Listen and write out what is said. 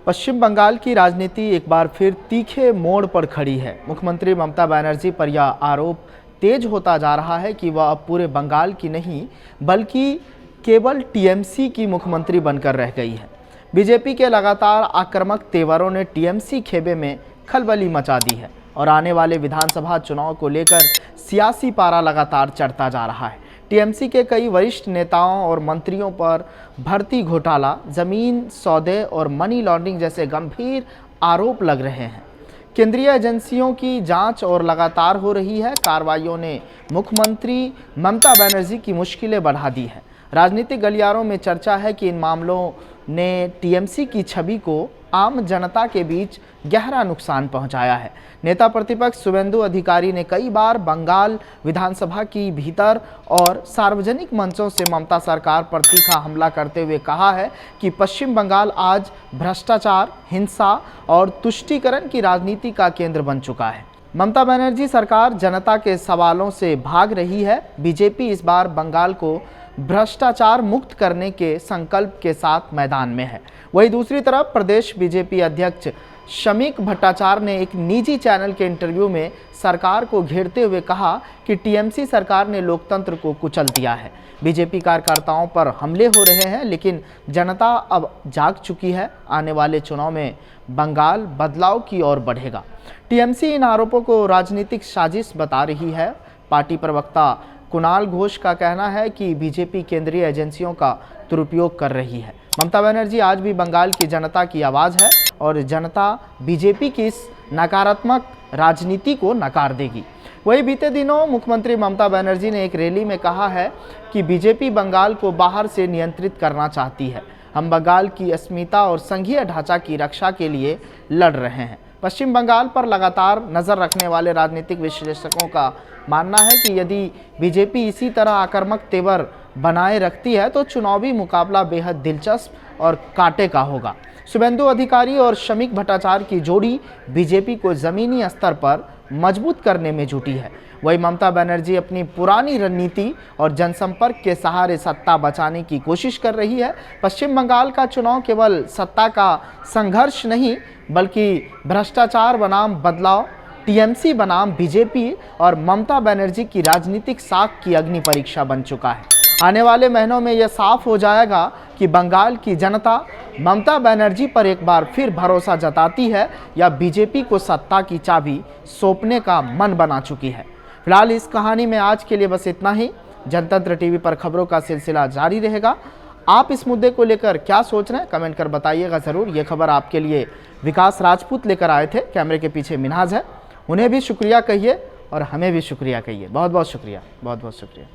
पश्चिम बंगाल की राजनीति एक बार फिर तीखे मोड़ पर खड़ी है। मुख्यमंत्री ममता बनर्जी पर यह आरोप तेज होता जा रहा है कि वह अब पूरे बंगाल की नहीं बल्कि केवल टीएमसी की मुख्यमंत्री बनकर रह गई है। बीजेपी के लगातार आक्रामक तेवरों ने टीएमसी खेमे में खलबली मचा दी है और आने वाले विधानसभा चुनाव को लेकर सियासी पारा लगातार चढ़ता जा रहा है। टीएमसी के कई वरिष्ठ नेताओं और मंत्रियों पर भर्ती घोटाला, जमीन सौदे और मनी लॉन्ड्रिंग जैसे गंभीर आरोप लग रहे हैं। केंद्रीय एजेंसियों की जांच और लगातार हो रही है कार्रवाइयों ने मुख्यमंत्री ममता बनर्जी की मुश्किलें बढ़ा दी है। राजनीतिक गलियारों में चर्चा है कि इन मामलों ने टीएमसी की छवि को आम जनता के बीच गहरा नुकसान पहुंचाया है। नेता प्रतिपक्ष शुभेंदु अधिकारी ने कई बार बंगाल विधानसभा की भीतर और सार्वजनिक मंचों से ममता सरकार पर तीखा हमला करते हुए कहा है कि पश्चिम बंगाल आज भ्रष्टाचार, हिंसा और तुष्टीकरण की राजनीति का केंद्र बन चुका है। ममता बनर्जी सरकार जनता के सवालों से भाग रही है। बीजेपी इस बार बंगाल को भ्रष्टाचार मुक्त करने के संकल्प के साथ मैदान में है। वहीं दूसरी तरफ प्रदेश बीजेपी अध्यक्ष शमीक भट्टाचार्य ने एक निजी चैनल के इंटरव्यू में सरकार को घेरते हुए कहा कि टीएमसी सरकार ने लोकतंत्र को कुचल दिया है। बीजेपी कार्यकर्ताओं पर हमले हो रहे हैं, लेकिन जनता अब जाग चुकी है। आने वाले चुनाव में बंगाल बदलाव की ओर बढ़ेगा। टीएमसी इन आरोपों को राजनीतिक साजिश बता रही है। पार्टी प्रवक्ता कुणाल घोष का कहना है कि बीजेपी केंद्रीय एजेंसियों का दुरुपयोग कर रही है। ममता बनर्जी आज भी बंगाल की जनता की आवाज़ है और जनता बीजेपी की इस नकारात्मक राजनीति को नकार देगी। वहीं बीते दिनों मुख्यमंत्री ममता बनर्जी ने एक रैली में कहा है कि बीजेपी बंगाल को बाहर से नियंत्रित करना चाहती है। हम बंगाल की अस्मिता और संघीय ढांचा की रक्षा के लिए लड़ रहे हैं। पश्चिम बंगाल पर लगातार नज़र रखने वाले राजनीतिक विश्लेषकों का मानना है कि यदि बीजेपी इसी तरह आक्रामक तेवर बनाए रखती है तो चुनावी मुकाबला बेहद दिलचस्प और कांटे का होगा। शुभेंदु अधिकारी और शमीक भट्टाचार्य की जोड़ी बीजेपी को ज़मीनी स्तर पर मजबूत करने में जुटी है। वहीं ममता बनर्जी अपनी पुरानी रणनीति और जनसंपर्क के सहारे सत्ता बचाने की कोशिश कर रही है। पश्चिम बंगाल का चुनाव केवल सत्ता का संघर्ष नहीं बल्कि भ्रष्टाचार बनाम बदलाव, टीएमसी बनाम बीजेपी और ममता बनर्जी की राजनीतिक साख की अग्नि परीक्षा बन चुका है। आने वाले महीनों में यह साफ हो जाएगा कि बंगाल की जनता ममता बनर्जी पर एक बार फिर भरोसा जताती है या बीजेपी को सत्ता की चाबी सौंपने का मन बना चुकी है। फिलहाल इस कहानी में आज के लिए बस इतना ही। जनतंत्र टीवी पर खबरों का सिलसिला जारी रहेगा। आप इस मुद्दे को लेकर क्या सोच रहे हैं कमेंट कर बताइएगा ज़रूर। ये खबर आपके लिए विकास राजपूत लेकर आए थे। कैमरे के पीछे मिनहाज है, उन्हें भी शुक्रिया कहिए और हमें भी शुक्रिया कहिए। बहुत बहुत शुक्रिया, बहुत बहुत शुक्रिया।